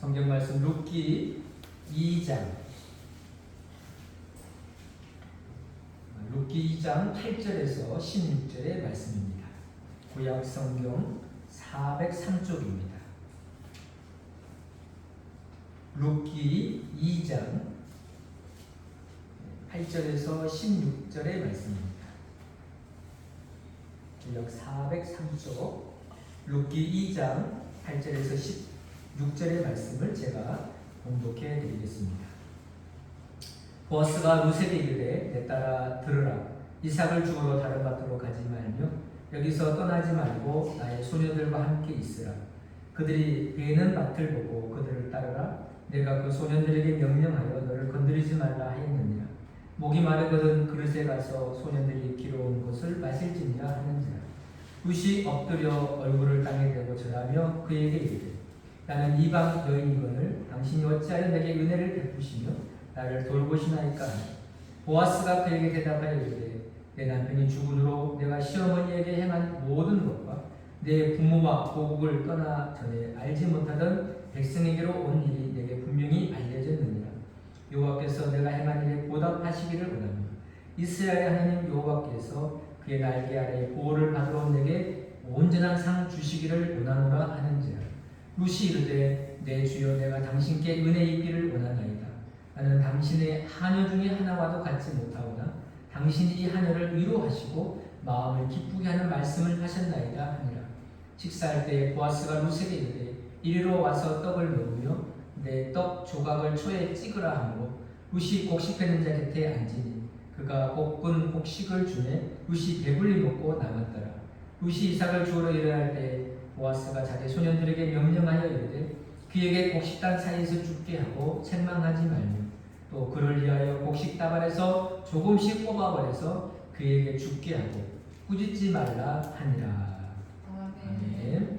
성경 말씀 룻기 2장 8절에서 16절의 말씀입니다. 구약 성경 403쪽입니다. 룻기 2장 8절에서 16절의 말씀입니다. 구약 403쪽 룻기 2장 8절에서 16절의 말씀을 제가 봉독해 드리겠습니다. 보아스가 룻에게 이르되 내 딸아 들으라. 이삭을 죽으러 다른 밭으로 가지 말며 여기서 떠나지 말고 나의 소녀들과 함께 있으라. 그들이 베는 밭을 보고 그들을 따르라. 내가 그 소년들에게 명령하여 너를 건드리지 말라 하였느니라. 목이 마르거든 그릇에 가서 소년들이 기러온 것을 마실지니라 하는지라. 룻이 엎드려 얼굴을 땅에 대고 절하며 그에게 이르되 나는 이방 여인이거늘 당신이 어찌하여 내게 은혜를 베푸시며 나를 돌보시나이까 하니 보아스가 그에게 대답하여 이르되 내 남편이 죽은 후로 내가 시어머니에게 행한 모든 것과 내 부모와 고국을 떠나 전에 알지 못하던 백성에게로 온 일이 내게 분명히 알려졌느니라. 여호와께서 내가 행한 일에 보답하시기를 원하며 이스라엘의 하나님 여호와께서 그의 날개 아래에 보호를 받으러 온 내게 온전한 상 주시기를 원하노라 하는지라. 룻이 이르되 내 주여 내가 당신께 은혜 입기를 원하나이다. 나는 당신의 하녀 중에 하나와도 같지 못하오나 당신이 이 하녀를 위로하시고 마음을 기쁘게 하는 말씀을 하셨나이다 하니라. 식사할 때 보아스가 룻에게 이르되 이리로 와서 떡을 먹으며 내 떡 조각을 초에 찍으라 하므로 룻이 곡식하는 자 곁에 앉으니 그가 볶은 곡식을 주매 룻이 배불리 먹고 남았더라. 룻이 이삭을 주우러 일어날 때 보아스가 자기 소년들에게 명령하여 이르되 그에게 곡식단 사이에서 죽게 하고 책망하지 말며 또 그를 위하여 곡식 다발에서 조금씩 뽑아버려서 그에게 죽게 하고 꾸짖지 말라 하니라. 아멘.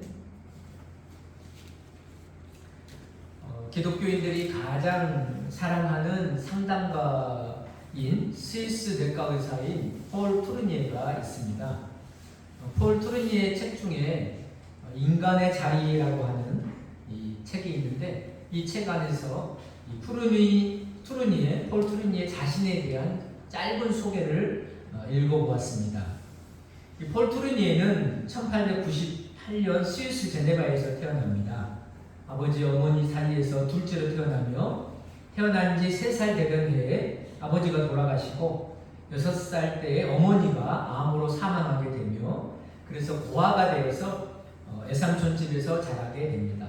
기독교인들이 가장 사랑하는 상담가인 스위스 내과 의사인 폴 투르니에가 있습니다. 폴 투르니에 책 중에 인간의 자리라고 하는 이 책이 있는데 이 책 안에서 이 폴 투르니에 자신에 대한 짧은 소개를 읽어보았습니다. 이 폴 투르니에는 1898년 스위스 제네바에서 태어납니다. 아버지 어머니 사이에서 둘째로 태어나며 태어난 지 3살 되던 해에 아버지가 돌아가시고 6살 때에 어머니가 암으로 사망하게 되며 그래서 고아가 되어서 애삼촌 집에서 자라게 됩니다.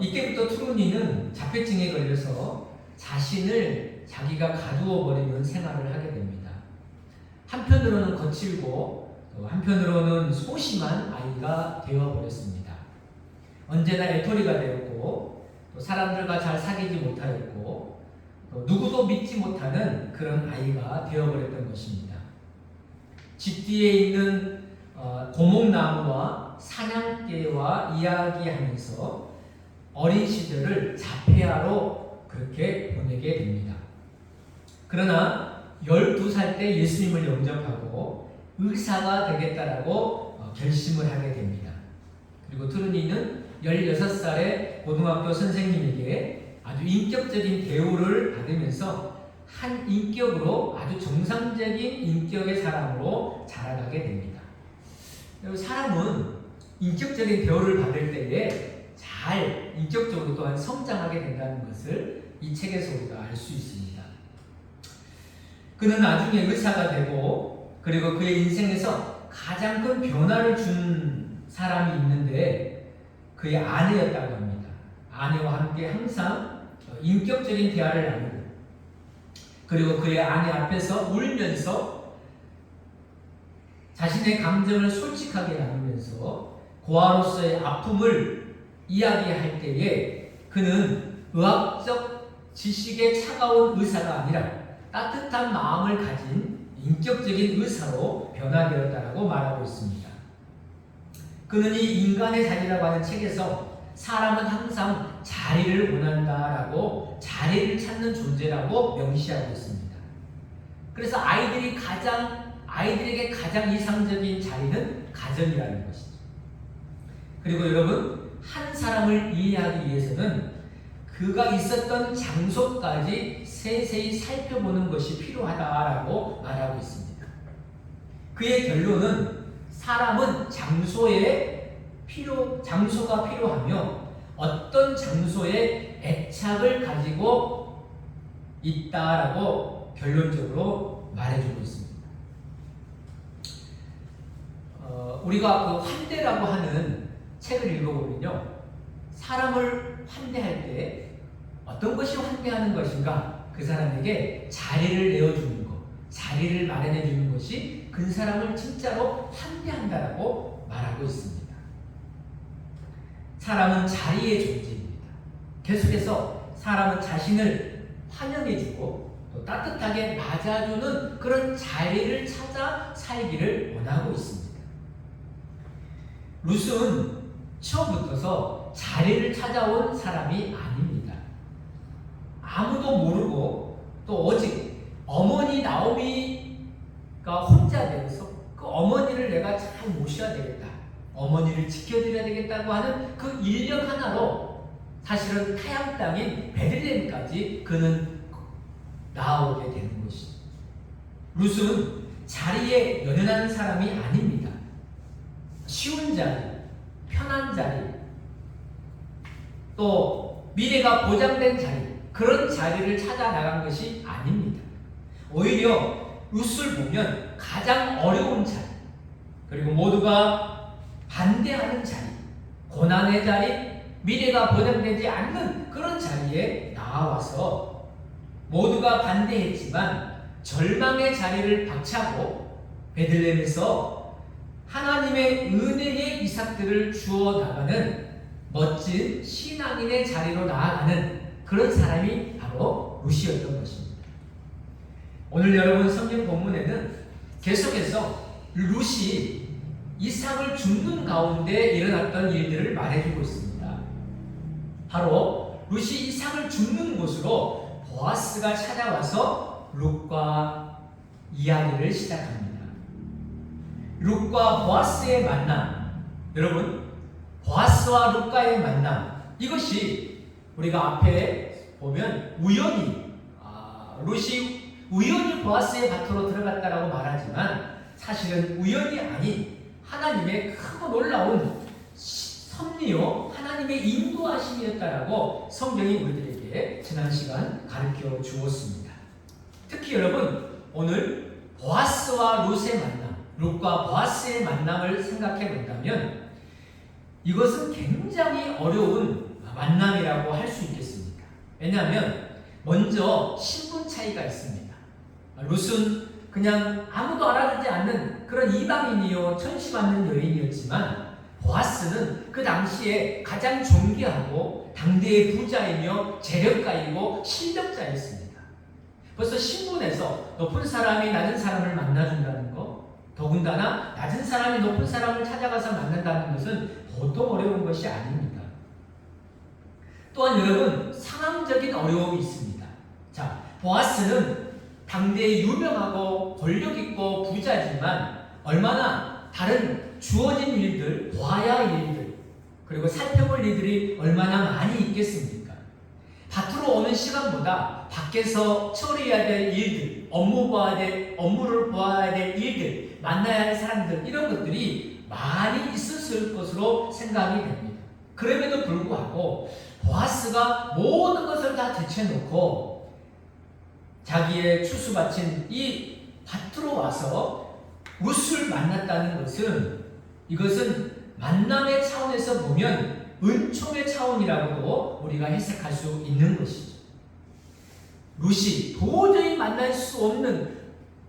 이때부터 투르니는 자폐증에 걸려서 자신을 자기가 가두어 버리는 생활을 하게 됩니다. 한편으로는 거칠고 한편으로는 소심한 아이가 되어버렸습니다. 언제나 애토리가 되었고 또 사람들과 잘 사귀지 못하였고 또 누구도 믿지 못하는 그런 아이가 되어버렸던 것입니다. 집 뒤에 있는 고목나무와 사냥개와 이야기하면서 어린 시절을 자폐아로 그렇게 보내게 됩니다. 그러나 12살 때 예수님을 영접하고 의사가 되겠다라고 결심을 하게 됩니다. 그리고 투르니는 16살에 고등학교 선생님에게 아주 인격적인 대우를 받으면서 한 인격으로 아주 정상적인 인격의 사람으로 자라나게 됩니다. 사람은 인격적인 대우를 받을 때에 잘 인격적으로 또한 성장하게 된다는 것을 이 책에서 우리가 알 수 있습니다. 그는 나중에 의사가 되고 그리고 그의 인생에서 가장 큰 변화를 준 사람이 있는데 그의 아내였다고 합니다. 아내와 함께 항상 인격적인 대화를 나누고 그리고 그의 아내 앞에서 울면서 자신의 감정을 솔직하게 나누면서 고아로서의 아픔을 이야기할 때에 그는 의학적 지식에 차가운 의사가 아니라 따뜻한 마음을 가진 인격적인 의사로 변화되었다고 말하고 있습니다. 그는 이 인간의 자리라고 하는 책에서 사람은 항상 자리를 원한다라고 자리를 찾는 존재라고 명시하고 있습니다. 그래서 아이들에게 가장 이상적인 자리는 가정이라는 것이죠. 그리고 여러분 한 사람을 이해하기 위해서는 그가 있었던 장소까지 세세히 살펴보는 것이 필요하다라고 말하고 있습니다. 그의 결론은 사람은 장소가 필요하며 어떤 장소에 애착을 가지고 있다라고 결론적으로 말해주고 있습니다. 우리가 그 환대라고 하는 책을 읽어보면요, 사람을 환대할 때 어떤 것이 환대하는 것인가? 그 사람에게 자리를 내어주는 것, 자리를 마련해 주는 것이 그 사람을 진짜로 환대한다라고 말하고 있습니다. 사람은 자리의 존재입니다. 계속해서 사람은 자신을 환영해주고 또 따뜻하게 맞아주는 그런 자리를 찾아 살기를 원하고 있습니다. 룻은 처음부터서 자리를 찾아온 사람이 아닙니다. 아무도 모르고 또 오직 어머니 나오미가 혼자 되어서 그 어머니를 내가 잘 모셔야 되겠다, 어머니를 지켜드려야 되겠다고 하는 그 일념 하나로 사실은 타향 땅인 베들레헴까지 그는 나아오게 되는 것이죠. 룻은 자리에 연연하는 사람이 아닙니다. 쉬운 자리, 편한 자리, 또 미래가 보장된 자리, 그런 자리를 찾아 나간 것이 아닙니다. 오히려 룻을 보면 가장 어려운 자리, 그리고 모두가 반대하는 자리, 고난의 자리, 미래가 보장되지 않는 그런 자리에 나와서 모두가 반대했지만 절망의 자리를 박차고 베들레헴에서 하나님의 은혜의 이삭들을 주어 나가는 멋진 신앙인의 자리로 나아가는 그런 사람이 바로 룻이었던 것입니다. 오늘 여러분 성경 본문에는 계속해서 룻이 이삭을 줍는 가운데 일어났던 일들을 말해주고 있습니다. 바로 룻이 이삭을 줍는 곳으로 보아스가 찾아와서 룻과 이야기를 시작합니다. 룻과 보아스의 만남, 여러분, 보아스와 룻과의 만남, 이것이 우리가 앞에 보면 우연히 룻이 우연히 보아스의 밭으로 들어갔다라고 말하지만 사실은 우연이 아닌 하나님의 크고 놀라운 섭리요, 하나님의 인도하심이었다라고 성경이 우리들에게 지난 시간 가르쳐 주었습니다. 특히 여러분, 오늘 보아스와 룻의 만남, 룻과 보아스의 만남을 생각해 본다면 이것은 굉장히 어려운 만남이라고 할 수 있겠습니다. 왜냐하면 먼저 신분 차이가 있습니다. 룻은 그냥 아무도 알아주지 않는 그런 이방인이요, 천시받는 여인이었지만 보아스는 그 당시에 가장 존귀하고 당대의 부자이며 재력가이고 실력자였습니다. 벌써 신분에서 높은 사람이 낮은 사람을 만나준다는 것, 더군다나 낮은 사람이 높은 사람을 찾아가서 만난다는 것은 보통 어려운 것이 아닙니다. 또한 여러분, 상황적인 어려움이 있습니다. 자, 보아스는 당대에 유명하고 권력있고 부자지만 얼마나 다른 주어진 일들, 보아야 할 일들, 그리고 살펴볼 일들이 얼마나 많이 있겠습니까? 밭으로 오는 시간보다 밖에서 처리해야 될 일들, 업무를 보아야 될 일들, 만나야 할 사람들, 이런 것들이 많이 있었을 것으로 생각이 됩니다. 그럼에도 불구하고 보아스가 모든 것을 다 제쳐놓고 자기의 추수바친 이 밭으로 와서 룻을 만났다는 것은, 이것은 만남의 차원에서 보면 은총의 차원이라고도 우리가 해석할 수 있는 것이죠. 룻이 도저히 만날 수 없는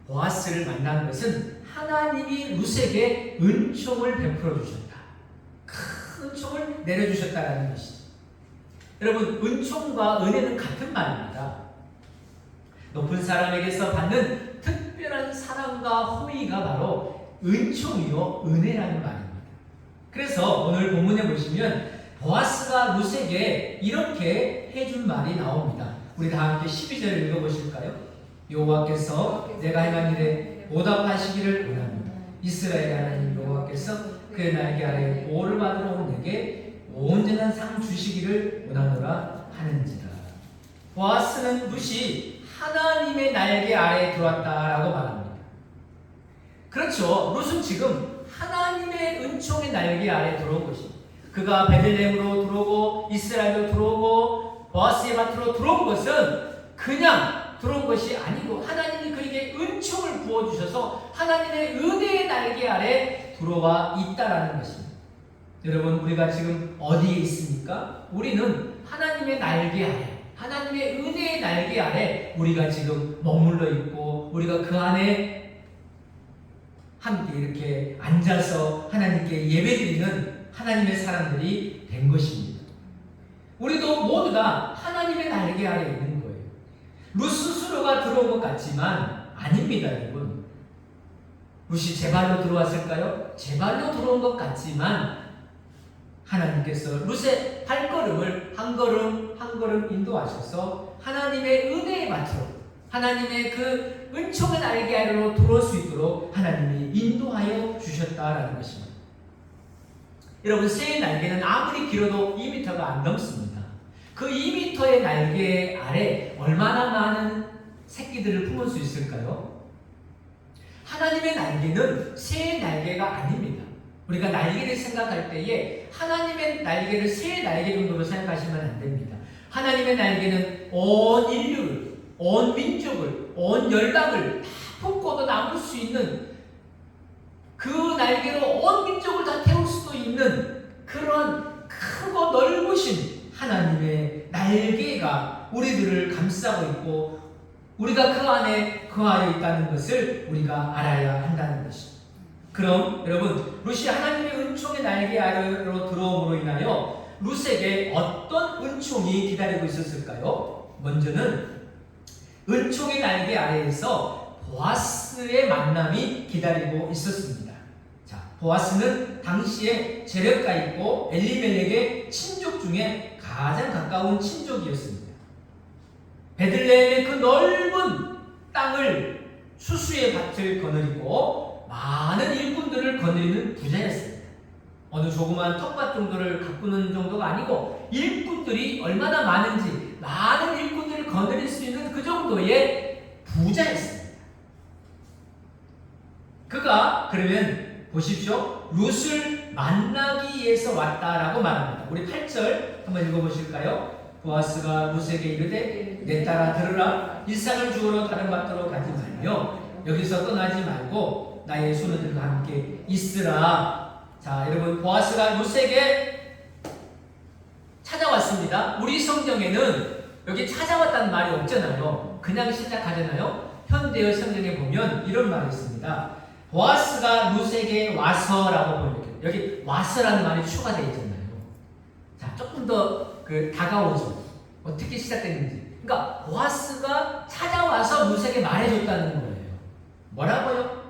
보아스를 만난 것은 하나님이 룻에게 은총을 베풀어 주셨다, 큰 은총을 내려주셨다라는 것이죠. 여러분, 은총과 은혜는 같은 말입니다. 높은 사람에게서 받는 특별한 사랑과 호의가 바로 은총이요, 은혜라는 말입니다. 그래서 오늘 본문에 보시면 보아스가 룻에게 이렇게 해준 말이 나옵니다. 우리 다 함께 12절 읽어보실까요? 여호와께서 내가 행한 일에 보답하시기를 원합니다. 이스라엘의 하나님 여호와께서 그의 날개 아래 보호를 받으러 온 내게 온전한 상 주시기를 원하노라 하는지라. 보아스는 룻이 하나님의 날개 아래에 들어왔다라고 말합니다. 그렇죠. 룻은 지금 하나님의 은총의 날개 아래에 들어온 것입니다. 그가 베들레헴으로 들어오고 이스라엘로 들어오고 보아스의 밭으로 들어온 것은 그냥 들어온 것이 아니고 하나님이 그에게 은총을 부어주셔서 하나님의 은혜의 날개 아래 들어와 있다라는 것입니다. 여러분, 우리가 지금 어디에 있습니까? 우리는 하나님의 날개 아래, 하나님의 은혜의 날개 아래 우리가 지금 머물러 있고 우리가 그 안에 함께 이렇게 앉아서 하나님께 예배드리는 하나님의 사람들이 된 것입니다. 우리도 모두 다 하나님의 날개 아래 있는 거예요. 룻 스스로가 들어온 것 같지만 아닙니다, 여러분. 룻이 제 발로 들어왔을까요? 제 발로 들어온 것 같지만 하나님께서 룻의 발걸음을 한 걸음 한 걸음 인도하셔서 하나님의 은혜의 밭으로, 하나님의 그 은총의 날개 아래로 들어올 수 있도록 하나님이 인도하여 주셨다라는 것입니다. 여러분, 새의 날개는 아무리 길어도 2m가 안 넘습니다. 그 2m의 날개 아래 얼마나 많은 새끼들을 품을 수 있을까요? 하나님의 날개는 새의 날개가 아닙니다. 우리가 날개를 생각할 때에 하나님의 날개를 새의 날개 정도로 생각하시면 안 됩니다. 하나님의 날개는 온 인류를, 온 민족을, 온 열방을 다 품고도 남을 수 있는, 그 날개로 온 민족을 다 태울 수도 있는 그런 크고 넓으신 하나님의 날개가 우리들을 감싸고 있고 우리가 그 안에 거하여 있다는 것을 우리가 알아야 한다는 것입니다. 그럼 여러분, 룻이 하나님의 은총의 날개 아래로 들어옴으로 인하여 룻에게 어떤 은총이 기다리고 있었을까요? 먼저는 은총의 날개 아래에서 보아스의 만남이 기다리고 있었습니다. 자, 보아스는 당시에 제렙가 있고 엘리멜렉의 친족 중에 가장 가까운 친족이었습니다. 베들레헴의 그 넓은 땅을, 수수의 밭을 거느리고 많은 일꾼들을 거느리는 부자였습니다. 어느 조그만 텃밭 정도를 가꾸는 정도가 아니고 일꾼들이 얼마나 많은지, 많은 일꾼들을 거느릴 수 있는 그 정도의 부자였습니다. 그가 그러면 보십시오. 룻을 만나기 위해서 왔다라고 말합니다. 우리 8절 한번 읽어보실까요? 보아스가 룻에게 이르되 내 따라 들으라. 일상을 주우러 다른 밭으로 가지 말며 여기서 떠나지 말고 나의 소녀들과 함께 있으라. 자, 여러분, 보아스가 룻에게 찾아왔습니다. 우리 성경에는 여기 찾아왔다는 말이 없잖아요. 그냥 시작하잖아요. 현대어 성경에 보면 이런 말이 있습니다. 보아스가 룻에게 와서라고 보면 여기 와서라는 말이 추가되어 있잖아요. 자, 조금 더 다가오죠. 어떻게 시작됐는지. 그러니까 보아스가 찾아와서 룻에게 말해줬다는 거예요. 뭐라고요?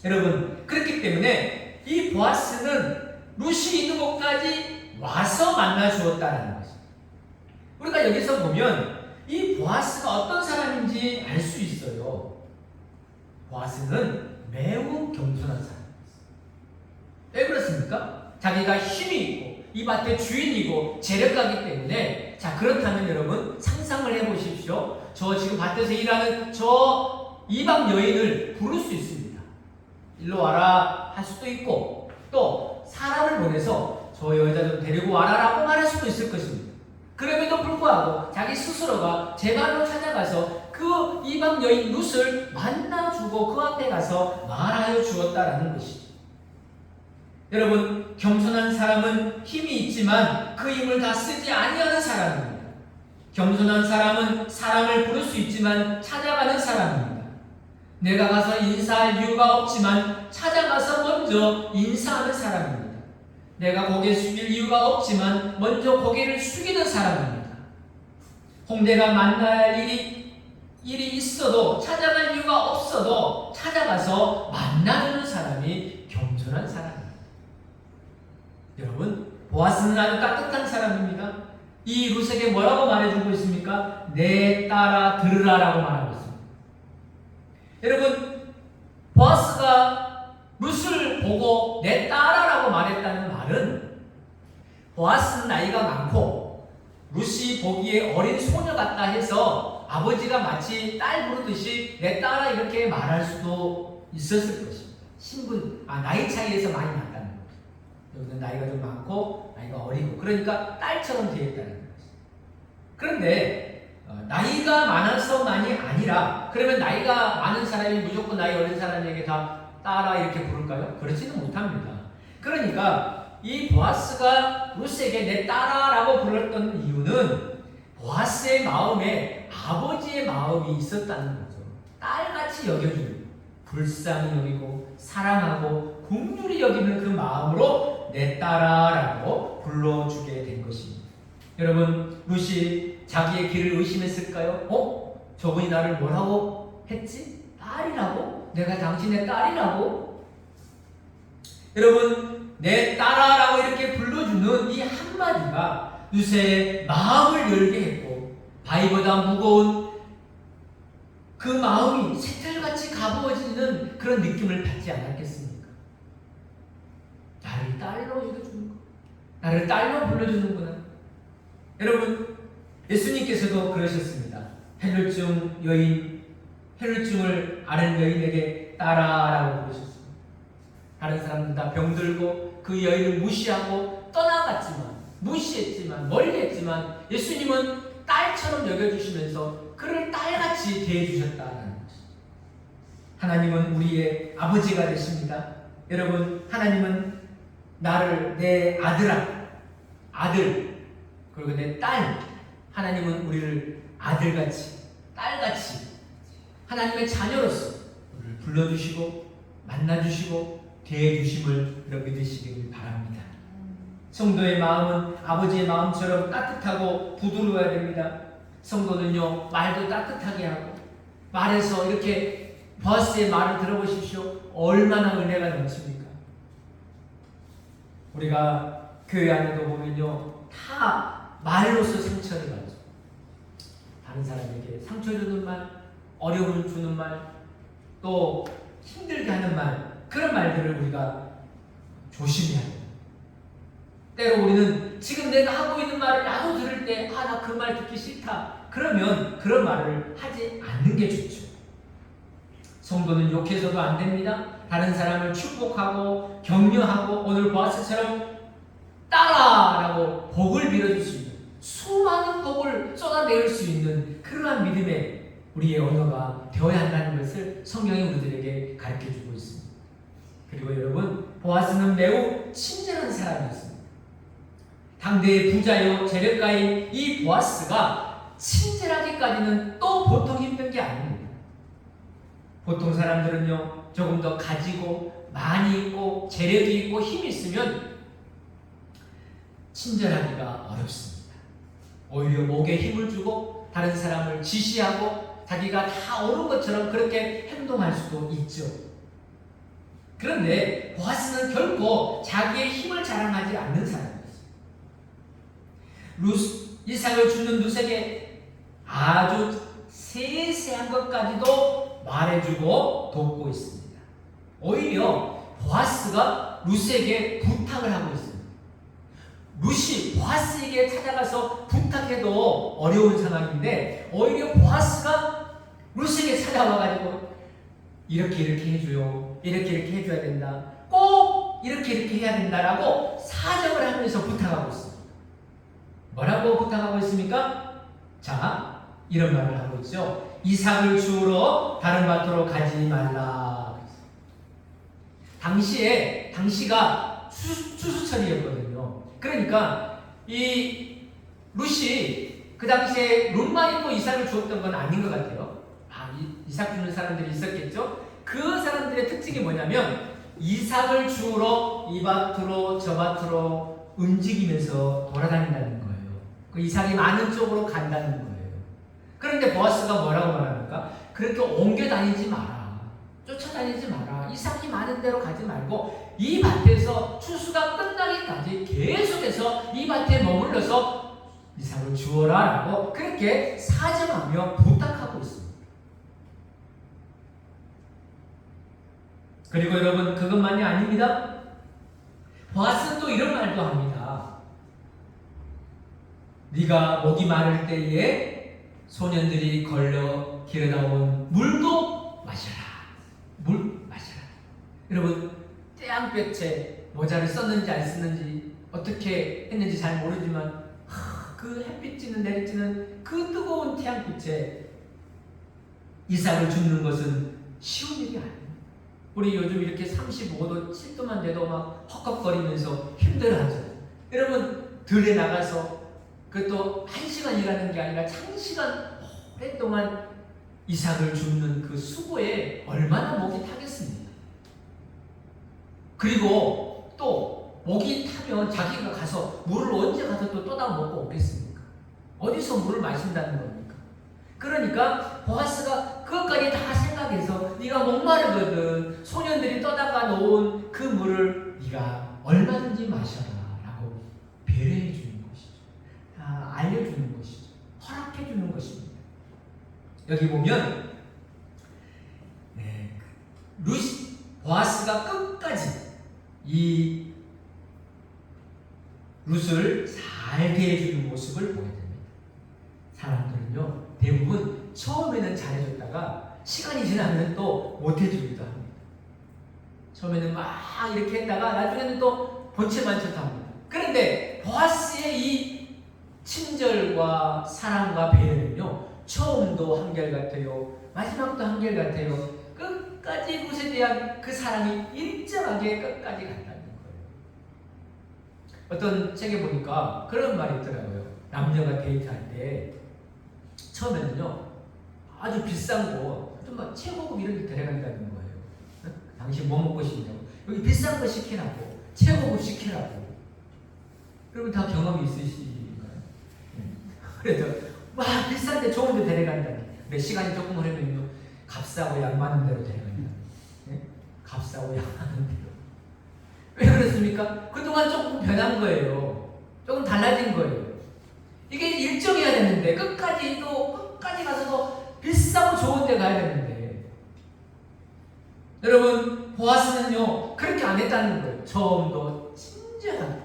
여러분, 그렇기 때문에 이 보아스는 룻이 있는 곳까지 와서 만나 주었다는 것입니다. 우리가 여기서 보면 이 보아스가 어떤 사람인지 알 수 있어요. 보아스는 매우 겸손한 사람입니다. 왜 그렇습니까? 자기가 힘이 있고 이 밭의 주인이고 재력가기 때문에, 자, 그렇다면 여러분 상상을 해보십시오. 저 지금 밭에서 일하는 저 이방 여인을 부를 수 있습니다. 일로 와라 할 수도 있고 또 사람을 보내서 저 여자 좀 데리고 와라라고 말할 수도 있을 것입니다. 그럼에도 불구하고 자기 스스로가 제 발로 찾아가서 그 이방 여인 룻을 만나주고 그 앞에 가서 말하여 주었다라는 것이죠. 여러분, 겸손한 사람은 힘이 있지만 그 힘을 다 쓰지 아니하는 사람입니다. 겸손한 사람은 사람을 부를 수 있지만 찾아가는 사람입니다. 내가 가서 인사할 이유가 없지만 찾아가서 먼저 인사하는 사람입니다. 내가 고개 숙일 이유가 없지만 먼저 고개를 숙이는 사람입니다. 홍대가 만나야 할 일이 있어도 찾아갈 이유가 없어도 찾아가서 만나는 사람이 겸손한 사람입니다. 여러분, 보아스는 아주 따뜻한 사람입니다. 이 룻에게 뭐라고 말해주고 있습니까? 내 따라 들으라라고 말하고 있습니다. 여러분, 보아스가 룻을 보고 내 딸아라고 말했다는 말은 보아스는 나이가 많고 룻이 보기에 어린 소녀 같다 해서 아버지가 마치 딸 부르듯이 내 딸아 이렇게 말할 수도 있었을 것입니다. 나이 차이에서 많이 났다는 거죠. 여기는 나이가 좀 많고 나이가 어리고 그러니까 딸처럼 되겠다는 거죠. 그런데 나이가 많아서만이 아니라 그러면 나이가 많은 사람이 무조건 나이 어린 사람에게 다 딸아 이렇게 부를까요? 그렇지는 못합니다. 그러니까 이 보아스가 룻에게 내 딸아라고 불렀던 이유는 보아스의 마음에 아버지의 마음이 있었다는 거죠. 딸같이 여겨주는, 불쌍히 여기고 사랑하고 긍휼히 여기는 그 마음으로 내 딸아라고 불러주게 된 것입니다. 여러분, 룻이 자기의 길을 의심했을까요? 저분이 나를 뭐라고 했지? 딸이라고? 내가 당신의 딸이라고? 여러분, 내 딸아라고 이렇게 불러주는 이 한마디가 룻의 마음을 열게 했고 바위보다 무거운 그 마음이 새털같이 가부어지는 그런 느낌을 받지 않았겠습니까? 나를 딸로 여겨주는 거, 나를 딸로 불러주는구나. 여러분, 예수님께서도 그러셨습니다. 혈루증을 앓은 여인에게 딸아라고 부르셨습니다. 다른 사람들 다 병들고 그 여인을 무시하고 떠나갔지만, 무시했지만, 멀리했지만 예수님은 딸처럼 여겨주시면서 그를 딸같이 대해주셨다는 것입니다. 하나님은 우리의 아버지가 되십니다. 여러분, 하나님은 나를 내 아들 그리고 내 딸, 하나님은 우리를 아들같이 딸같이 하나님의 자녀로서 우리를 불러주시고 만나주시고 대해주심을 여러분 믿으시길 바랍니다. 성도의 마음은 아버지의 마음처럼 따뜻하고 부드러워야 됩니다. 성도는요, 말도 따뜻하게 하고 말에서 이렇게 보아스의 말을 들어보십시오. 얼마나 은혜가 넘칩니까? 우리가 교회 안에도 보면요, 다 말로서 상처를 받죠. 다른 사람에게 상처 주는 말, 어려움을 주는 말, 또 힘들게 하는 말, 그런 말들을 우리가 조심해야 돼요. 때로 우리는 지금 내가 하고 있는 말을 나도 들을 때 나 그 말 듣기 싫다. 그러면 그런 말을 하지 않는 게 좋죠. 성도는 욕해서도 안 됩니다. 다른 사람을 축복하고 격려하고 오늘 보아스처럼 따라라고 복을 빌어줄 수 있는, 수많은 복을 쏟아내릴 수 있는 그러한 믿음의 우리의 언어가 되어야 한다는 것을 성경이 우리들에게 가르쳐주고 있습니다. 그리고 여러분, 보아스는 매우 친절한 사람이었습니다. 당대의 부자요 재력가인 이 보아스가 친절하기까지는 또 보통 힘든 게 아닙니다. 보통 사람들은요, 조금 더 가지고 많이 있고 재력이 있고 힘이 있으면 친절하기가 어렵습니다. 오히려 목에 힘을 주고 다른 사람을 지시하고 자기가 다 옳은 것처럼 그렇게 행동할 수도 있죠. 그런데 보아스는 결코 자기의 힘을 자랑하지 않는 사람이었어요. 이삭을 주는 룻에게 아주 세세한 것까지도 말해주고 돕고 있습니다. 오히려 보아스가 룻에게 부탁을 하고 있습니다. 룻이 보아스에게 찾아가서 부탁해도 어려운 상황인데 오히려 보아스가 룻에게 찾아와가지고 이렇게 해줘요, 이렇게 해줘야 된다, 꼭 이렇게 해야 된다라고 사정을 하면서 부탁하고 있습니다. 뭐라고 부탁하고 있습니까? 자, 이런 말을 하고 있죠. 이삭을 주우러 다른 밭으로 가지 말라. 당시가 추수철이었거든요. 그러니까 이 룻이 그 당시에 룻만 있고 이삭을 주었던 건 아닌 것 같아요. 이삭 주는 사람들이 있었겠죠. 그 사람들의 특징이 뭐냐면 이삭을 주우러 이 밭으로 저 밭으로 움직이면서 돌아다닌다는 거예요. 그 이삭이 많은 쪽으로 간다는 거예요. 그런데 보아스가 뭐라고 말합니까? 그렇게 옮겨 다니지 마라, 쫓아다니지 마라, 이삭이 많은 데로 가지 말고 이 밭에서 추수가 끝나기까지 계속해서 이 밭에 머물러서 이삭을 주어라 라고 그렇게 사정하며 부탁하고 있습니다. 그리고 여러분 그것만이 아닙니다. 보아스는 또 이런 말도 합니다. 네가 목이 마를 때에 소년들이 걸려 길에 나온 물도 마셔라. 물 마셔라. 여러분 태양볕에 모자를 썼는지 안 썼는지 어떻게 했는지 잘 모르지만 그 햇빛 찌는 내리쬐는 그 뜨거운 태양빛에 이삭을 줍는 것은 쉬운 일이 아니에요. 우리 요즘 이렇게 35도, 7도만 돼도 막 헉헉거리면서 힘들어하죠. 여러분 들에 나가서 그것도 1시간 일하는 게 아니라 장시간 오랫동안 이삭을 줍는 그 수고에 얼마나 목이 타겠습니까? 그리고 또 목이 타면 자기가 가서 물을 언제 가서 또 떠다 먹고 오겠습니까? 어디서 물을 마신다는 겁니까? 그러니까 보아스가 그것까지 다 생각해서 네가 목마르거든 소년들이 떠다가 놓은 그 물을 네가 얼마든지 마셔라 라고 배려해 주는 것이죠. 다 알려주는 것이죠. 허락해 주는 것입니다. 여기 보면 보아스가 끝까지 이 룻을 잘 대해주는 모습을 보여야 됩니다. 사람들은요 대부분 처음에는 잘해줬다가 시간이 지나면 또 못해주기도 합니다. 처음에는 막 이렇게 했다가 나중에는 또 본체만쳐도 합니다. 그런데 보아스의 이 친절과 사랑과 배려는요 처음도 한결같아요 마지막도 한결같아요. 끝까지 룻에 대한 그 사랑이 일정하게 끝까지 간다는 거예요. 어떤 책에 보니까 그런 말이 있더라고요. 남녀가 데이트할 때 처음에는요 아주 비싼 거, 좀 막 최고급 이런 데 데려간다는 거예요. 당신 뭐 먹고 싶냐고. 여기 비싼 거 시키라고, 최고급 시키라고. 여러분 다 경험이 있으신가요? 그래서 막 비싼데 좋은 데 데려간다니. 근데 시간이 조금 흐르면요 값싸고 양 많은 데로 데려간다. 값싸고 양 많은 데로. 왜 그렇습니까? 그동안 조금 변한 거예요. 조금 달라진 거예요. 이게 일정해야 되는데 끝까지 가서도 비싸고 좋은 데 가야 되는데 여러분 보아스는요 그렇게 안 했다는 거예요. 처음도 친절하게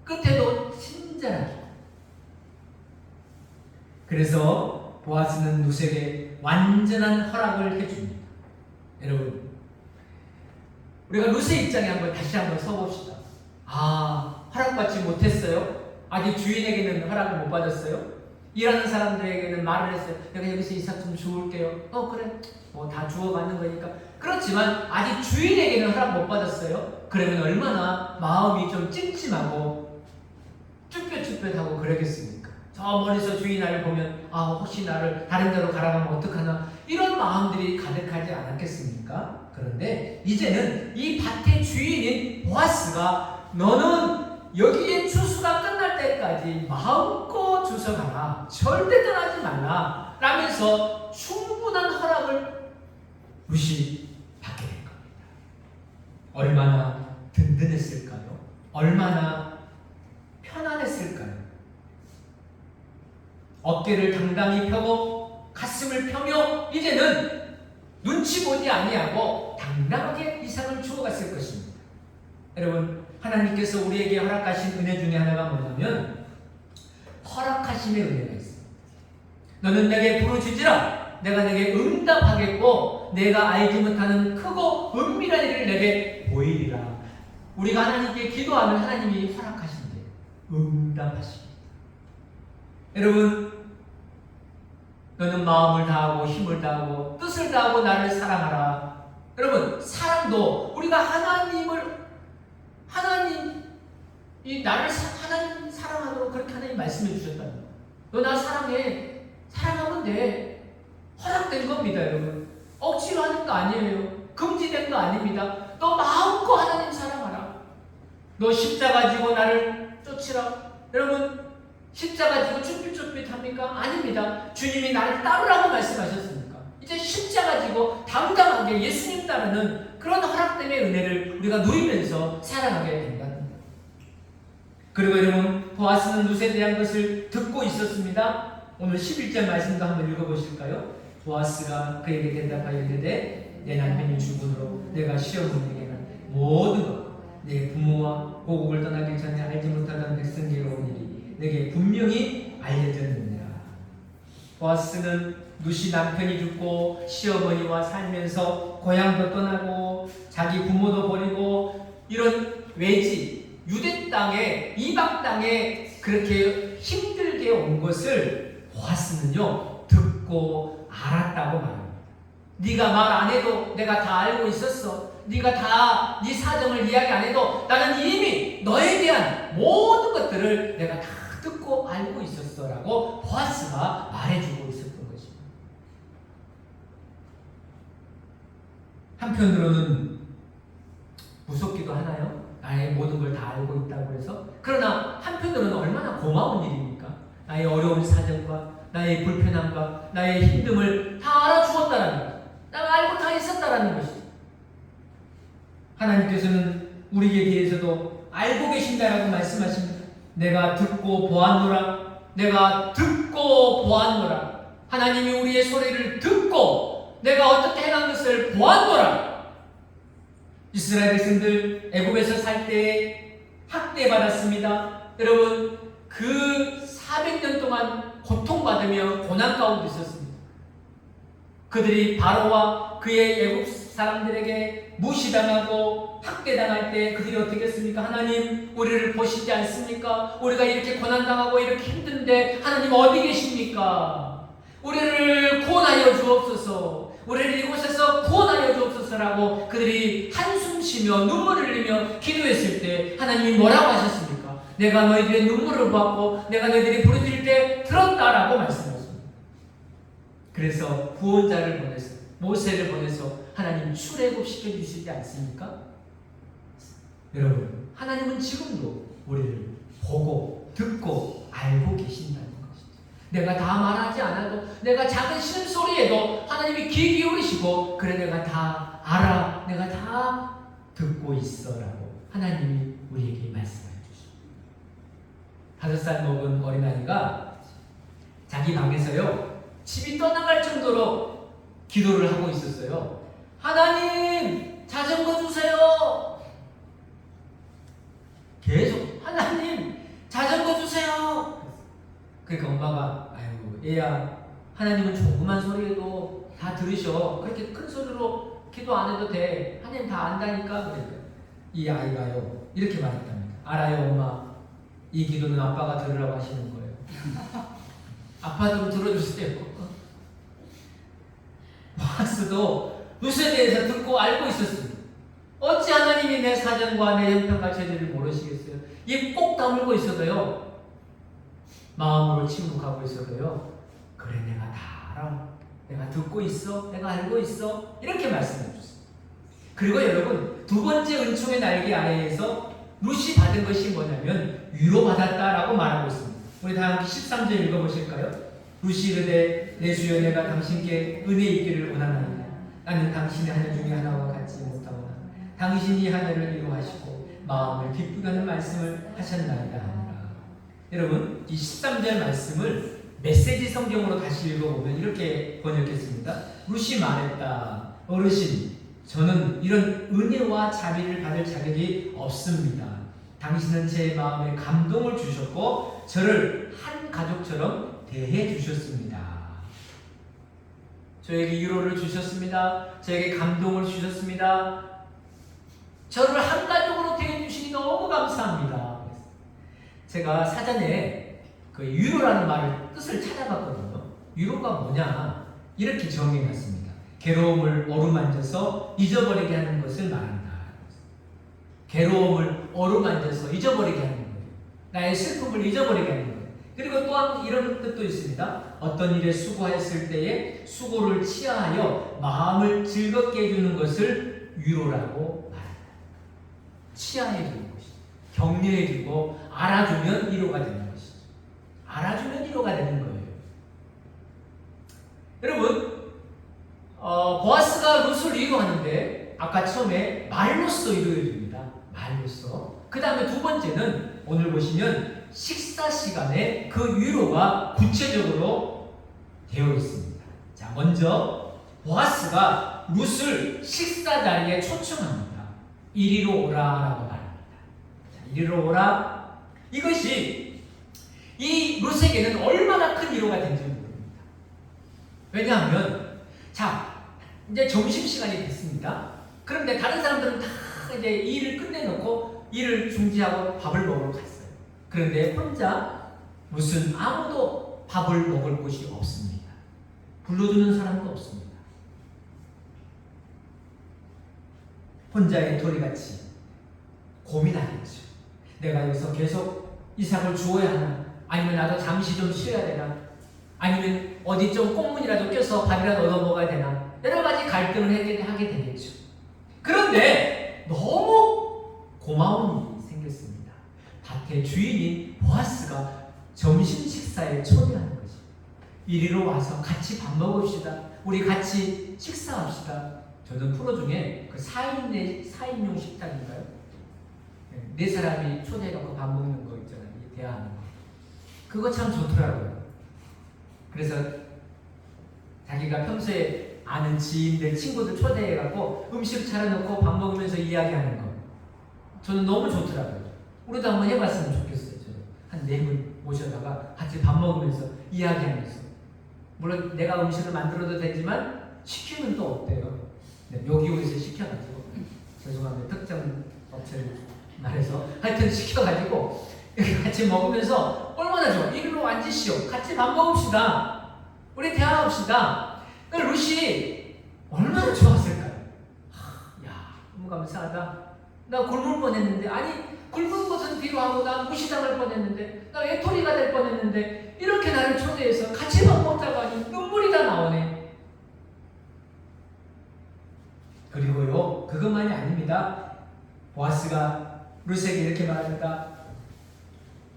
끝에도 친절하게. 그래서 보아스는 룻에게 완전한 허락을 해줍니다. 여러분 우리가 룻의 입장에 다시 한번 서봅시다. 허락받지 못했어요? 아직 주인에게는 허락을 못 받았어요? 일하는 사람들에게는 말을 했어요. 내가 여기서 이삭 좀 주울게요. 그래. 다 주워가는 거니까. 그렇지만 아직 주인에게는 허락 못 받았어요. 그러면 얼마나 마음이 좀 찜찜하고 쭈뼛쭈뼛하고 그러겠습니까? 저 멀리서 주인 나를 보면 혹시 나를 다른 데로 가라가면 어떡하나 이런 마음들이 가득하지 않았겠습니까? 그런데 이제는 이 밭의 주인인 보아스가 너는 여기에 추수가 끝날 때까지 마음껏 주워가라. 절대 떠나지 말라. 라면서 충분한 허락을 룻이 받게 된 겁니다. 얼마나 든든했을까요? 얼마나 편안했을까요? 어깨를 당당히 펴고 가슴을 펴며 이제는 눈치 보지 아니하고 당당하게 이삭을 주워갔을 것입니다. 여러분 하나님께서 우리에게 허락하신 은혜 중에 하나가 뭐냐면 허락하심의 은혜가 있습니다. 너는 내게 부르짖으라. 내가 내게 응답하겠고 내가 알지 못하는 크고 은밀한 일을 내게 보이리라. 우리가 하나님께 기도하면 하나님이 허락하신대. 응답하십니다. 여러분 너는 마음을 다하고 힘을 다하고 뜻을 다하고 나를 사랑하라. 여러분 사랑도 우리가 하나님 사랑하도록 그렇게 하나님 말씀해 주셨다는 거예요. 너 나 사랑해. 사랑하면 돼. 허락된 겁니다, 여러분. 억지로 하는 거 아니에요. 금지된 거 아닙니다. 너 마음껏 하나님 사랑하라. 너 십자가 지고 나를 쫓으라. 여러분 십자가 지고 쭈삣쭈삣합니까? 아닙니다. 주님이 나를 따르라고 말씀하셨습니까? 이제 십자가 지고 당당하게 예수님 따르는 그런 허락됨의 은혜를 우리가 누리면서 살아가게 된다는 거예요. 그리고 여러분 보아스는 룻에 대한 것을 듣고 있었습니다. 오늘 11절 말씀도 한번 읽어보실까요? 보아스가 그에게 대답하여 이르되 내 남편이 죽음으로 내가 시어머니에게는 모든 것, 내 부모와 고국을 떠나기 전에 알지 못하던 백성에게 온 일이 내게 분명히 알려졌느니라. 보아스는 룻이 남편이 죽고 시어머니와 살면서 고향도 떠나고 자기 부모도 버리고 이런 외지 유대 땅에 이방 땅에 그렇게 힘들게 온 것을 보아스는요 듣고 알았다고 말합니다. 네가 말 안 해도 내가 다 알고 있었어. 네가 다 네 사정을 이야기 안 해도 나는 이미 너에 대한 모든 것들을 내가 다 듣고 알고 있었어 라고 보아스가 말해주고 있었던 것입니다. 한편으로는 무섭기도 하나요? 나의 모든 걸 다 알고 있다고 해서. 그러나 한편으로는 얼마나 고마운 일입니까? 나의 어려운 사정과 나의 불편함과 나의 힘듦을 다 알아주었다라는 것, 내가 알고 다 있었다라는 것이죠. 하나님께서는 우리에게 대해서도 알고 계신다라고 말씀하십니다. 내가 듣고 보았노라. 내가 듣고 보았노라. 하나님이 우리의 소리를 듣고 내가 어떻게 행한 것을 보았노라. 이스라엘 백성들 애굽에서 살 때 학대받았습니다. 여러분 그 400년 동안 고통받으며 고난 가운데 있었습니다. 그들이 바로와 그의 애굽 사람들에게 무시당하고 학대당할 때 그들이 어떻게 했습니까? 하나님 우리를 보시지 않습니까? 우리가 이렇게 고난당하고 이렇게 힘든데 하나님 어디 계십니까? 우리를 구원하여 주옵소서. 우리를 이곳에서 구원하여 주옵소서라고 그들이 한숨 쉬며 눈물을 흘리며 기도했을 때 하나님이 뭐라고 하셨습니까? 내가 너희들의 눈물을 보았고 내가 너희들이 부르짖을 때 들었다라고 말씀하셨습니다. 그래서 구원자를 보내서 모세를 보내서 하나님 출애굽시켜 주시지 않습니까? 여러분 하나님은 지금도 우리를 보고 듣고 알고 계신다는 것이죠. 내가 다 말하지 않아도 내가 작은 신음소리에도 하나님이 귀 기울이시고 그래 내가 다 알아 내가 다 듣고 있어 라고 하나님이 우리에게 말씀해 주십니다. 5살 먹은 어린아이가 자기 방에서요 집이 떠나갈 정도로 기도를 하고 있었어요. 하나님 자전거 주세요. 계속 하나님 자전거 주세요. 그러니까 엄마가 아이고 얘야 하나님은 조그만 소리에도 다 들으셔. 그렇게 큰 소리로 기도 안 해도 돼. 하나님 다 안다니까. 그러니까 이 아이가요 이렇게 말했답니다. 알아요 엄마. 이 기도는 아빠가 들으라고 하시는 거예요. 아빠 좀 들어주세요. 보아스도 룻에 대해서 듣고 알고 있었습니다. 어찌 하나님이 내 사정과 내 형편과 죄들을 모르시겠어요? 입 꼭 다물고 있어도요 마음으로 침묵하고 있어도요 그래 내가 다 알아. 내가 듣고 있어. 내가 알고 있어. 이렇게 말씀해 주셨습니다. 그리고 여러분 두 번째 은총의 날개 아래에서 룻이 받은 것이 뭐냐면 위로받았다라고 말하고 있습니다. 우리 다 함께 13절 읽어보실까요? 룻이 이르되 내 주여 내가 당신께 은혜 있기를 원하나이다. 나는 당신의 하늘 중에 하나와 같지 못하오나 당신이 하늘을 이루하시고 마음을 기쁘게 하는 말씀을 하셨나이다 하니라. 여러분 이 13절 말씀을 메시지 성경으로 다시 읽어보면 이렇게 번역했습니다. 룻이 말했다. 어르신 저는 이런 은혜와 자비를 받을 자격이 없습니다. 당신은 제 마음에 감동을 주셨고 저를 한 가족처럼 대해 주셨습니다. 저에게 위로를 주셨습니다. 저에게 감동을 주셨습니다. 저를 한 가족으로 대해 주시니 너무 감사합니다. 제가 사전에 그 위로라는 말을 뜻을 찾아봤거든요. 위로가 뭐냐 이렇게 정의해놨습니다. 괴로움을 어루만져서 잊어버리게 하는 것을 말한다. 괴로움을 어루만져서 잊어버리게 하는 거예요. 나의 슬픔을 잊어버리게 하는 거예요. 그리고 또한 이런 뜻도 있습니다. 어떤 일에 수고했을 때에 수고를 치하하여 마음을 즐겁게 해주는 것을 위로라고 말합니다. 치하해주는 것이죠. 격려해주고 알아주면 위로가 되는 것이죠. 알아주면 위로가 되는 거예요. 여러분 보아스가 룻을 위로하는데 아까 처음에 말로써 위로해줍니다. 말로써. 그 다음에 두 번째는 오늘 보시면 식사 시간에 그 위로가 구체적으로 되어 있습니다. 자, 먼저 보아스가 룻을 식사 자리에 초청합니다. 이리로 오라라고 말합니다. 자, 이리로 오라. 이것이 이 룻에게는 얼마나 큰 위로가 된지 모릅니다. 왜냐하면 자 이제 점심시간이 됐습니다. 그런데 다른 사람들은 다 이제 일을 끝내놓고 일을 중지하고 밥을 먹으러 갔어요. 그런데 혼자 룻은 아무도 밥을 먹을 곳이 없습니다. 불러주는 사람도 없습니다. 혼자 애토리같이 고민하겠죠. 내가 여기서 계속 이삭을 주어야 하나? 아니면 나도 잠시 좀 쉬어야 되나? 아니면 어디 좀 꽁문이라도 껴서 밥이라도 얻어 먹어야 되나? 여러 가지 갈등을 하게 되겠죠. 그런데 너무 고마운 일이 생겼습니다. 밭의 주인인 보아스가 점심 식사에 초대하는 거죠. 이리로 와서 같이 밥 먹읍시다. 우리 같이 식사합시다. 저는 프로 중에 그 4인용 식당인가요? 네 사람이 초대해갖고 밥 먹는 거 있잖아요. 대화하는 거. 그거 참 좋더라고요. 그래서 자기가 평소에 아는 지인들, 친구들 초대해갖고 음식 차려놓고 밥 먹으면서 이야기하는 거. 저는 너무 좋더라고요. 우리도 한번 해봤으면 좋겠어요. 한 4분 모셔다가 같이 밥 먹으면서 이야기하면서. 물론 내가 음식을 만들어도 되지만 시키면 또 어때요? 네, 여기서 시켜가지고 죄송합니다. 특정 업체를 말해서 하여튼 시켜가지고 같이 먹으면서 얼마나 좋아. 이리로 앉으시오. 같이 밥 먹읍시다. 우리 대화합시다. 룻이 얼마나 좋았을까요? 야, 너무 감사하다. 나 굶을 뻔했는데, 아니 굶은 것은 필요하고 나 무시당할 뻔했는데, 나 애토리가 될 뻔했는데 이렇게 나를 초대해서 같이 밥 먹자고 하니 눈물이 다 나오네. 그리고요, 그것만이 아닙니다. 보아스가 룻에게 이렇게 말합니다.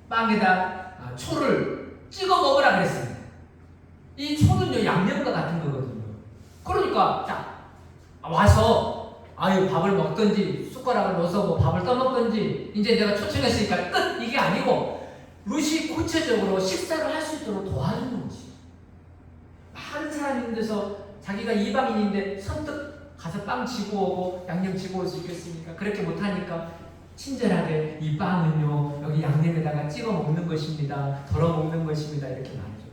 빵에다 초를 찍어 먹으라 그랬습니다. 이 초는요, 양념과 같은 거거든요. 그러니까 자 와서 밥을 먹든지 숟가락을 넣어서 뭐 밥을 떠먹든지 이제 내가 초청했으니까 끝! 이게 아니고 룻이 구체적으로 식사를 할 수 있도록 도와주는 거지. 많은 사람이 있는 데서 자기가 이방인인데 선뜻 가서 빵 지고 오고 양념 지고 올 수 있겠습니까? 그렇게 못하니까 친절하게 이 빵은요 여기 양념에다가 찍어 먹는 것입니다. 덜어 먹는 것입니다. 이렇게 말해줘.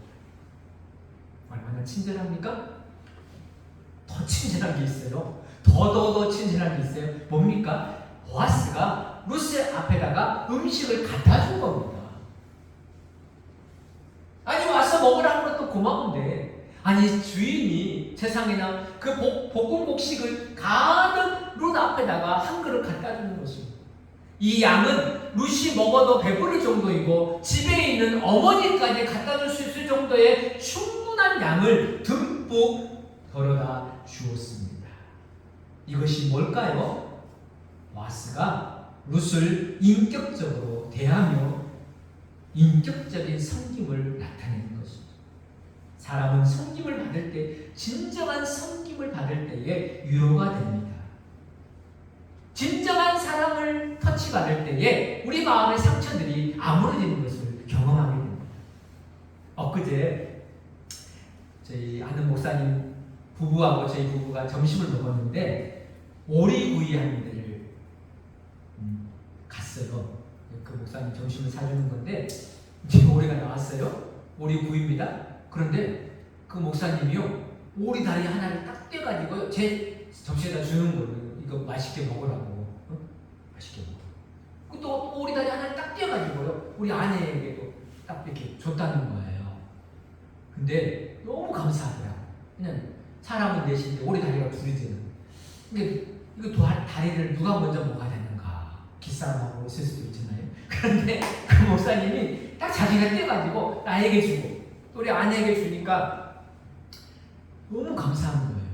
얼마나 친절합니까? 더 친절한 게 있어요. 더 친절한 게 있어요. 뭡니까? 보아스가 룻의 앞에다가 음식을 갖다 준 겁니다. 아니 와서 먹으라는 것도 고마운데, 아니 주인이 세상에나 그 볶음복식을 가득 룻 앞에다가 한 그릇 갖다 주는 것입니다. 이 양은 룻이 먹어도 배부를 정도이고 집에 있는 어머니까지 갖다 줄 수 있을 정도의 충분한 양을 듬뿍 덜어다 주었습니다. 이것이 뭘까요? 보아스가 룻을 인격적으로 대하며 인격적인 섬김을 나타내는 것입니다. 사람은 섬김을 받을 때, 진정한 섬김을 받을 때에 위로가 됩니다. 진정한 사랑을 터치받을 때에 우리 마음의 상처들이 아물어지는 것을 경험하게 됩니다. 엊그제 저희 아는 목사님 부부하고 저희 부부가 점심을 먹었는데 오리구이 하는 데를 갔어요. 그 목사님 점심을 사주는 건데 지금 오리가 나왔어요. 오리구이입니다. 그런데 그 목사님이요 오리 다리 하나를 딱 떼가지고 제 접시에다 주는 거예요. 이거 맛있게 먹으라고. 맛있게 먹어. 또 오리 다리 하나를 딱 떼가지고요 우리 아내에게도 딱 이렇게 줬다는 거예요. 근데 너무 감사하더라고요. 그냥 사람은 넷인데 오리 다리가 둘이잖아요. 근데 이거 다리를 누가 먼저 먹어야 되는가? 기싸움하고 있을 수도 있잖아요. 그런데 그 목사님이 딱 자기가 떼가지고 나에게 주고 또 우리 아내에게 주니까 너무 감사한 거예요.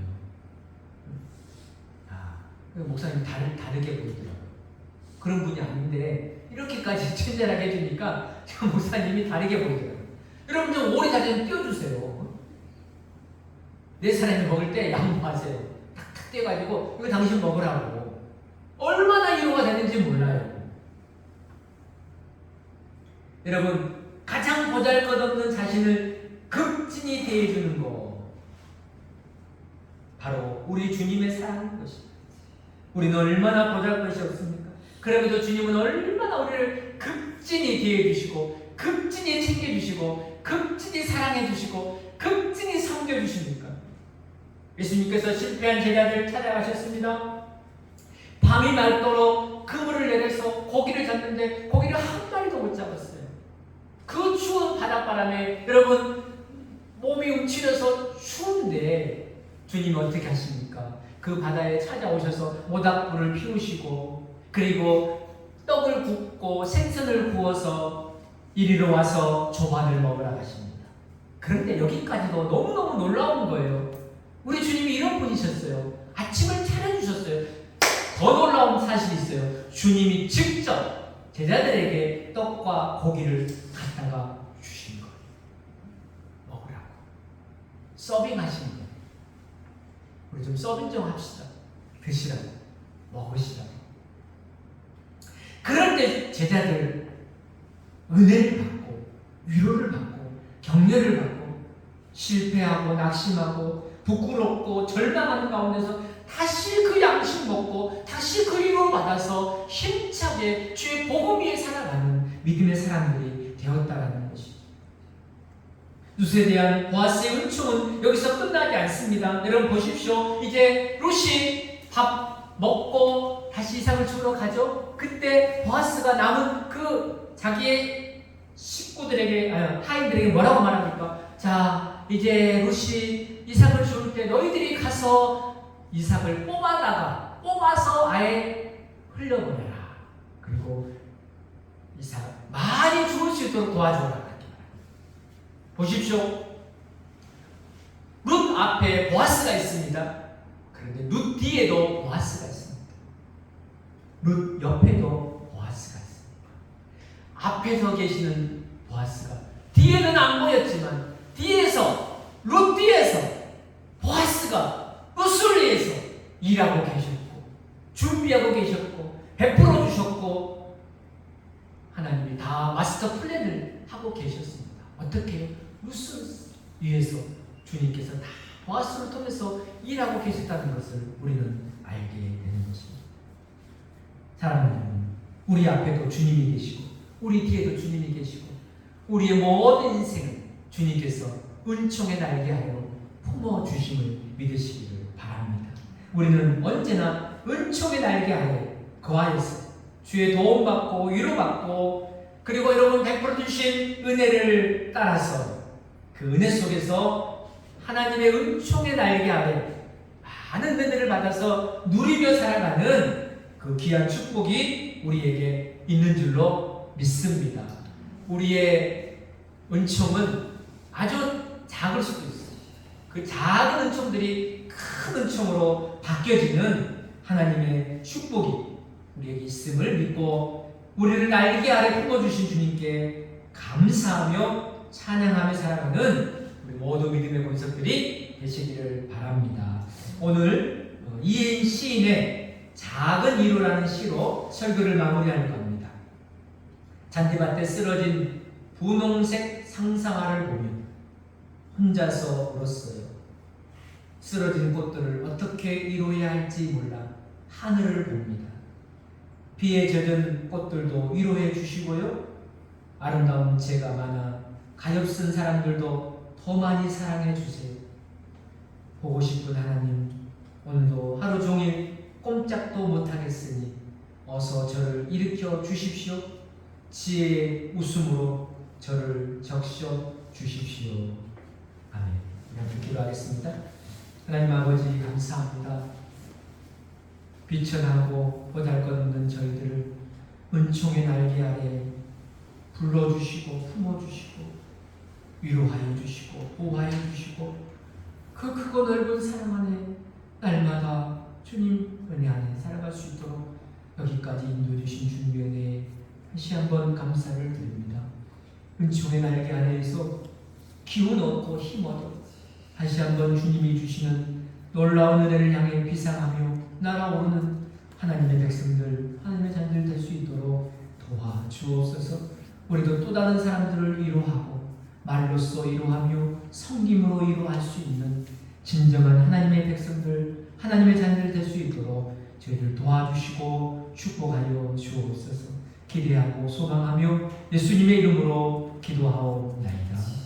목사님 다르게 보이더라고요. 그런 분이 아닌데 이렇게까지 친절하게 해주니까 저 목사님이 다르게 보이더라고요. 여러분 좀 오리 다리 좀 띄워주세요. 네 사람이 먹을 때 양보하세요. 탁탁 떼가지고 이거 당신 먹으라고. 얼마나 위로가 되는지 몰라요. 여러분 가장 보잘것없는 자신을 극진히 대해주는 거 바로 우리 주님의 사랑인 것입니다. 우리는 얼마나 보잘것이 없습니까? 그럼에도 주님은 얼마나 우리를 극진히 대해주시고 극진히 챙겨주시고 극진히 사랑해주시고 극진히 섬겨주십니까? 예수님께서 실패한 제자들을 찾아가셨습니다. 밤이 맑도록 그물을 내려서 고기를 잡는데 고기를 한 마리도 못 잡았어요. 그 추운 바닷바람에 여러분 몸이 움츠려서 추운데 주님이 어떻게 하십니까? 그 바다에 찾아오셔서 모닥불을 피우시고 그리고 떡을 굽고 생선을 구워서 이리로 와서 조반을 먹으라 하십니다. 그런데 여기까지도 너무너무 놀라운 거예요. 우리 주님이 이런 분이셨어요. 아침을 차려주셨어요. 더 놀라운 사실이 있어요. 주님이 직접 제자들에게 떡과 고기를 갖다가 주신 거예요. 먹으라고. 서빙하신 거예요. 우리 좀 서빙 좀 합시다. 드시라고. 먹으시라고. 그럴 때 제자들 은혜를 받고 위로를 받고 격려를 받고 실패하고 낙심하고 부끄럽고 절망하는 가운데서 다시 그 양식 먹고 다시 그 위로 받아서 힘차게 주의 복음 위에 살아가는 믿음의 사람들이 되었다라는 것이죠. 룻에 대한 보아스의 은총은 여기서 끝나지 않습니다. 여러분 보십시오. 이제 룻이 밥 먹고 다시 이삭을 주러 가죠. 그때 보아스가 남은 그 자기의 식구들에게 하인들에게 뭐라고 말합니까? 자, 이제 룻이 이삭을 줄 때 너희들이 가서 이삭을 뽑아서 아예 흘려보내라. 그리고 이삭 많이 죽을 수 있도록 도와줘라. 보십시오. 룻 앞에 보아스가 있습니다. 그런데 룻 뒤에도 보아스가 있습니다. 룻 옆에도 보아스가 있습니다. 앞에서 계시는 보아스가 뒤에는 안 보였지만 룻 뒤에서 보아스가 룻을 위해서 일하고 계셨고 준비하고 계셨고 베풀어 주셨고 하나님이 다 마스터 플랜을 하고 계셨습니다. 어떻게 룻을 위해서 주님께서 다 보아스를 통해서 일하고 계셨다는 것을 우리는 알게 되는 것입니다. 사랑하는 여러분, 우리 앞에도 주님이 계시고 우리 뒤에도 주님이 계시고 우리의 모든 인생을 주님께서 은총의 날개하여 품어주심을 믿으시기를 바랍니다. 우리는 언제나 은총의 날개하에 거하여서 주의 도움받고 위로받고 그리고 여러분 베풀어 주신 은혜를 따라서 그 은혜 속에서 하나님의 은총의 날개 아래 많은 은혜를 받아서 누리며 살아가는 그 귀한 축복이 우리에게 있는 줄로 믿습니다. 우리의 은총은 아주 작을 수도 있어요. 그 작은 은총들이 큰 은총으로 바뀌어지는 하나님의 축복이 우리에게 있음을 믿고 우리를 날개 아래 품어주신 주님께 감사하며 찬양하며 살아가는 우리 모든 믿음의 권속들이 되시기를 바랍니다. 오늘 이혜인 시인의 작은 위로라는 시로 설교를 마무리하려고 합니다. 잔디밭에 쓰러진 분홍색 상상화를 보며 혼자서 울었어요. 쓰러진 꽃들을 어떻게 위로해야 할지 몰라 하늘을 봅니다. 비에 젖은 꽃들도 위로해 주시고요. 아름다운 재가 많아 가엾은 사람들도 더 많이 사랑해 주세요. 보고 싶은 하나님, 오늘도 하루 종일 꼼짝도 못하겠으니 어서 저를 일으켜 주십시오. 지혜의 웃음으로 저를 적셔 주십시오. 아멘. 이렇게 기도하겠습니다. 하나님 아버지 감사합니다. 비천하고 보잘것없는 저희들을 은총의 날개 아래 불러주시고 품어주시고 위로하여 주시고 보호하여 주시고 그 크고 넓은 사랑 안에 날마다 주님 은혜 안에 살아갈 수 있도록 여기까지 인도해 주신 주님의 은혜에 다시 한번 감사를 드립니다. 은총의 날개 아래에서 기운 얻고 힘 얻어 다시 한번 주님이 주시는 놀라운 은혜를 향해 비상하며 날아오르는 하나님의 백성들, 하나님의 자녀들 될 수 있도록 도와주옵소서. 우리도 또 다른 사람들을 위로하고 말로써 위로하며 섬김으로 위로할 수 있는 진정한 하나님의 백성들, 하나님의 자녀들 될 수 있도록 저희를 도와주시고 축복하여 주옵소서. 기대하고 소망하며 예수님의 이름으로 기도하옵나이다.